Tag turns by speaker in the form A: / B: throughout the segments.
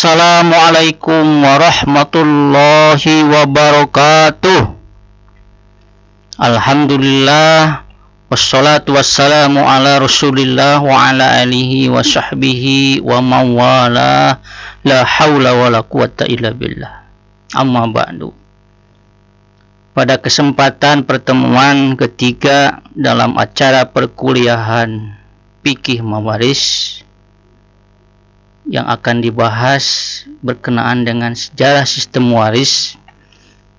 A: Assalamualaikum warahmatullahi wabarakatuh. Alhamdulillah, wassalatu wassalamu ala rasulillah wa ala alihi wa sahbihi wa mawala, la hawla wa la quwata illa billah. Amma ba'du. Pada kesempatan pertemuan ketiga dalam acara perkuliahan Fikih Mawaris yang akan dibahas berkenaan dengan sejarah sistem waris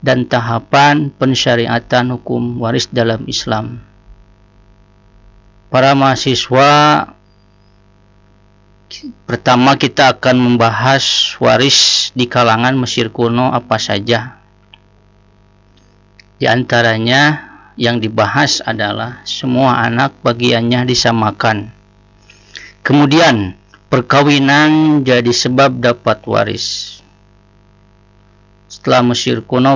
A: dan tahapan pensyariatan hukum waris dalam Islam. Para mahasiswa, pertama kita akan membahas waris di kalangan Mesir kuno apa saja. Di antaranya yang dibahas adalah semua anak bagiannya disamakan. Kemudian perkawinan jadi sebab dapat waris. Setelah Mesir kuno,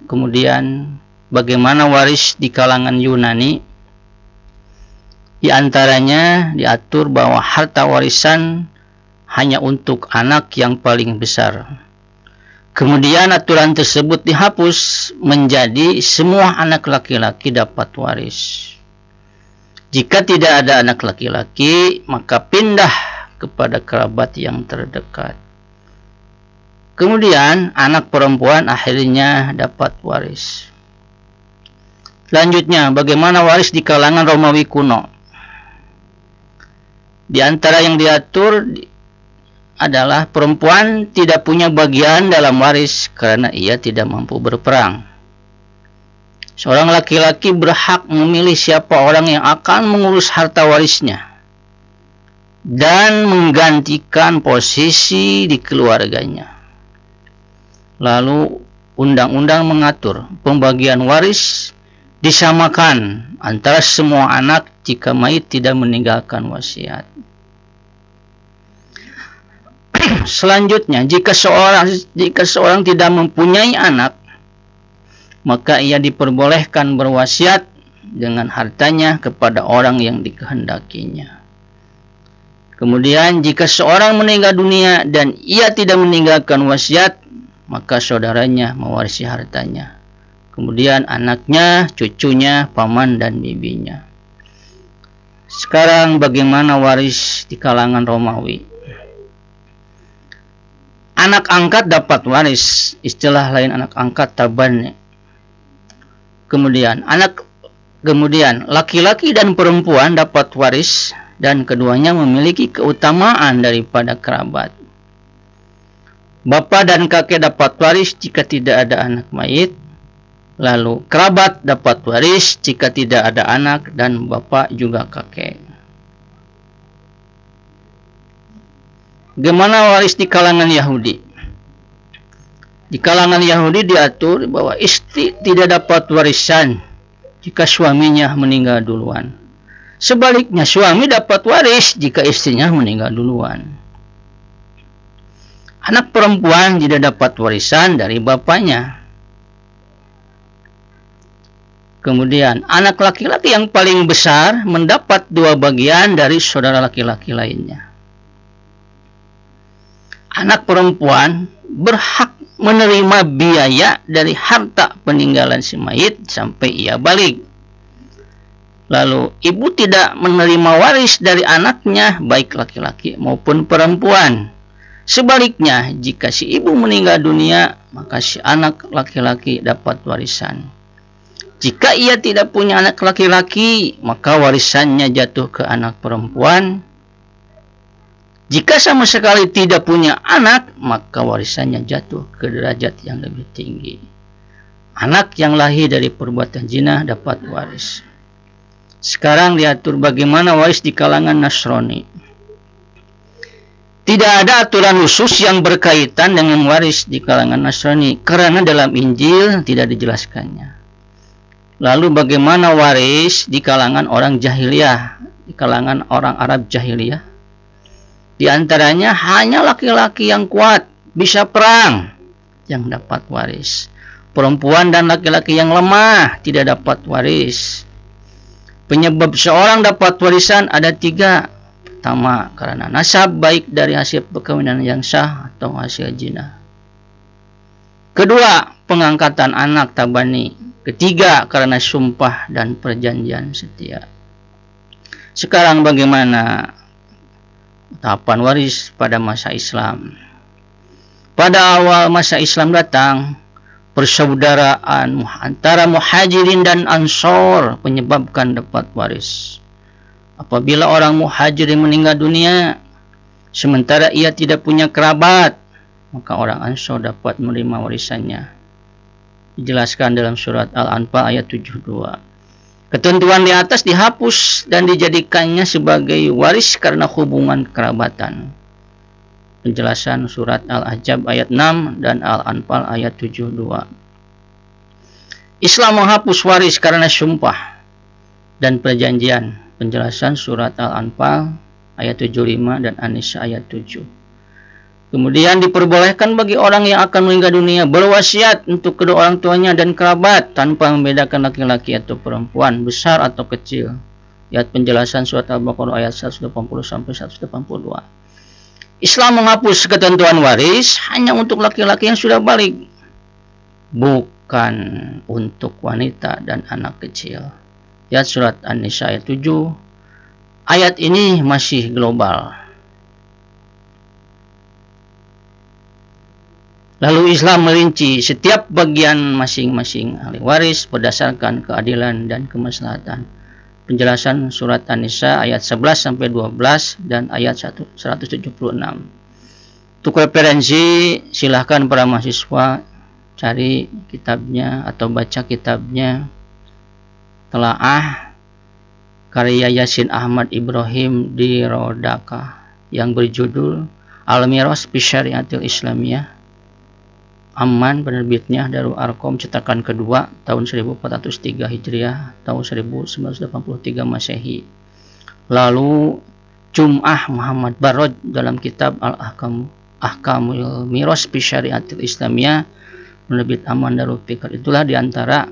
A: kemudian bagaimana waris di kalangan Yunani? Di antaranya diatur bahwa harta warisan hanya untuk anak yang paling besar. Kemudian aturan tersebut dihapus menjadi semua anak laki-laki dapat waris. Jika tidak ada anak laki-laki, maka pindah kepada kerabat yang terdekat. Kemudian anak perempuan akhirnya dapat waris. Selanjutnya, bagaimana waris di kalangan Romawi kuno? Di antara yang diatur adalah perempuan tidak punya bagian dalam waris karena ia tidak mampu berperang. Seorang laki-laki berhak memilih siapa orang yang akan mengurus harta warisnya dan menggantikan posisi di keluarganya. Lalu undang-undang mengatur pembagian waris disamakan antara semua anak jika mayit tidak meninggalkan wasiat. Selanjutnya, jika seorang tidak mempunyai anak, maka ia diperbolehkan berwasiat dengan hartanya kepada orang yang dikehendakinya. Kemudian jika seorang meninggal dunia dan ia tidak meninggalkan wasiat, maka saudaranya mewarisi hartanya. Kemudian anaknya, cucunya, paman dan bibinya. Sekarang bagaimana waris di kalangan Romawi? Anak angkat dapat waris, istilah lain anak angkat tabani. Kemudian laki-laki dan perempuan dapat waris dan keduanya memiliki keutamaan daripada kerabat. Bapa dan kakek dapat waris jika tidak ada anak mayit. Lalu kerabat dapat waris jika tidak ada anak dan bapak juga kakek. Bagaimana waris di kalangan Yahudi? Di kalangan Yahudi diatur bahwa istri tidak dapat warisan jika suaminya meninggal duluan. Sebaliknya, suami dapat waris jika istrinya meninggal duluan. Anak perempuan tidak dapat warisan dari bapaknya. Kemudian, anak laki-laki yang paling besar mendapat 2 bagian dari saudara laki-laki lainnya. Anak perempuan berhak menerima biaya dari harta peninggalan si mayit sampai ia balik. Lalu ibu tidak menerima waris dari anaknya baik laki-laki maupun perempuan. Sebaliknya, jika si ibu meninggal dunia, maka si anak laki-laki dapat warisan. Jika ia tidak punya anak laki-laki, maka warisannya jatuh ke anak perempuan. Jika sama sekali tidak punya anak, maka warisannya jatuh ke derajat yang lebih tinggi. Anak yang lahir dari perbuatan zina dapat waris. Sekarang diatur bagaimana waris di kalangan Nasrani. Tidak ada aturan khusus yang berkaitan dengan waris di kalangan Nasrani karena dalam Injil tidak dijelaskannya. Lalu bagaimana waris di kalangan orang jahiliyah, di kalangan orang Arab jahiliyah? Di antaranya hanya laki-laki yang kuat, bisa perang, yang dapat waris. Perempuan dan laki-laki yang lemah tidak dapat waris. Penyebab seorang dapat warisan ada 3. Pertama, karena nasab, baik dari hasil perkawinan yang sah atau hasil zina. Kedua, pengangkatan anak tabani. Ketiga, karena sumpah dan perjanjian setia. Sekarang bagaimana tahapan waris pada masa Islam? Pada awal masa Islam datang, persaudaraan antara muhajirin dan ansor menyebabkan dapat waris. Apabila orang muhajirin meninggal dunia, sementara ia tidak punya kerabat, maka orang ansor dapat menerima warisannya. Dijelaskan dalam surat Al-Anfal ayat 72. Ketentuan di atas dihapus dan dijadikannya sebagai waris karena hubungan kerabatan. Penjelasan surat Al-Ahzab ayat 6 dan Al-Anfal ayat 72. Islam menghapus waris karena sumpah dan perjanjian. Penjelasan surat Al-Anfal ayat 75 dan An-Nisa ayat 7. Kemudian diperbolehkan bagi orang yang akan meninggal dunia berwasiat untuk kedua orang tuanya dan kerabat tanpa membedakan laki-laki atau perempuan, besar atau kecil. Lihat penjelasan surat Al-Baqarah ayat 180 sampai 182. Islam menghapus ketentuan waris hanya untuk laki-laki yang sudah balik, bukan untuk wanita dan anak kecil. Lihat surat An-Nisa ayat 7. Ayat ini masih global. Lalu Islam merinci setiap bagian masing-masing ahli waris berdasarkan keadilan dan kemaslahatan. Penjelasan surat An-Nisa ayat 11 sampai 12 dan ayat 176. Untuk referensi silahkan para mahasiswa cari kitabnya atau baca kitabnya Telaah karya Yasin Ahmad Ibrahim di Rodaka yang berjudul Al-Miras fi Syariatil Islamiyah. Amman, penerbitnya Darul Arqam, cetakan kedua tahun 1403 Hijriah, tahun 1983 Masehi. Lalu Jum'ah Muhammad Barod dalam kitab Ahkamul Miras fi Syariatil Islamiyah, penerbit Aman Darul Fikr. Itulah diantara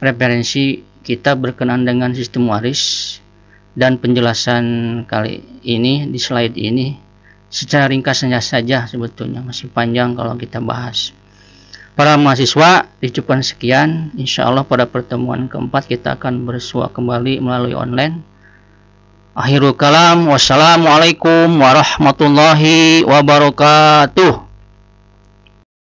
A: referensi kita berkenaan dengan sistem waris, dan penjelasan kali ini di slide ini secara ringkasnya saja, sebetulnya masih panjang kalau kita bahas. Para mahasiswa, dicukupkan sekian. Insya Allah pada pertemuan keempat kita akan bersua kembali melalui online. Akhirul kalam, wassalamualaikum warahmatullahi wabarakatuh.